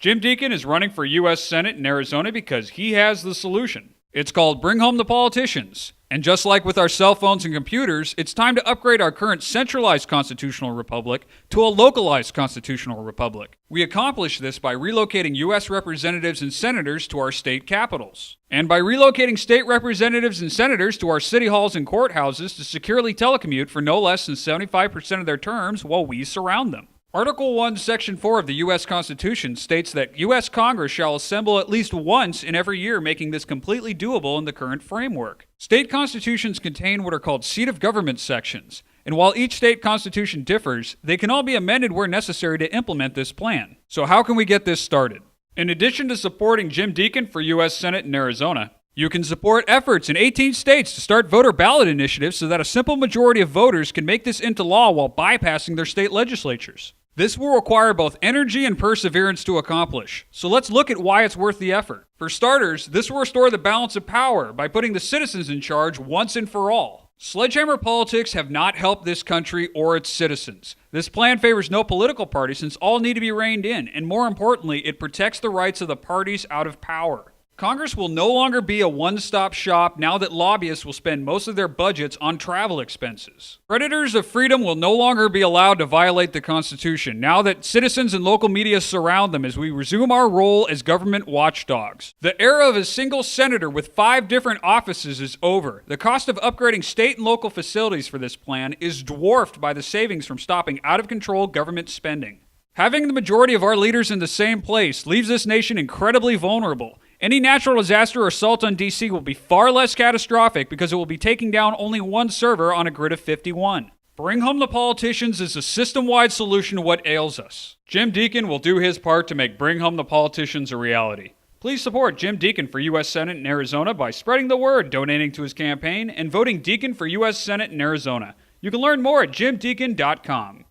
Jim Deacon is running for U.S. Senate in Arizona because he has the solution. It's called Bring Home the Politicians. And just like with our cell phones and computers, it's time to upgrade our current centralized constitutional republic to a localized constitutional republic. We accomplish this by relocating U.S. representatives and senators to our state capitals, and by relocating state representatives and senators to our city halls and courthouses to securely telecommute for no less than 75% of their terms while we surround them. Article 1, Section 4 of the U.S. Constitution states that U.S. Congress shall assemble at least once in every year, making this completely doable in the current framework. State constitutions contain what are called seat of government sections, and while each state constitution differs, they can all be amended where necessary to implement this plan. So how can we get this started? In addition to supporting Jim Deacon for U.S. Senate in Arizona, you can support efforts in 18 states to start voter ballot initiatives so that a simple majority of voters can make this into law while bypassing their state legislatures. This will require both energy and perseverance to accomplish, so let's look at why it's worth the effort. For starters, this will restore the balance of power by putting the citizens in charge once and for all. Sledgehammer politics have not helped this country or its citizens. This plan favors no political party since all need to be reined in, and more importantly, it protects the rights of the parties out of power. Congress will no longer be a one-stop shop now that lobbyists will spend most of their budgets on travel expenses. Predators of freedom will no longer be allowed to violate the Constitution now that citizens and local media surround them as we resume our role as government watchdogs. The era of a single senator with 5 different offices is over. The cost of upgrading state and local facilities for this plan is dwarfed by the savings from stopping out-of-control government spending. Having the majority of our leaders in the same place leaves this nation incredibly vulnerable. Any natural disaster or assault on DC will be far less catastrophic because it will be taking down only one server on a grid of 51. Bring Home the Politicians is a system-wide solution to what ails us. Jim Deacon will do his part to make Bring Home the Politicians a reality. Please support Jim Deacon for U.S. Senate in Arizona by spreading the word, donating to his campaign, and voting Deacon for U.S. Senate in Arizona. You can learn more at jimdeacon.com.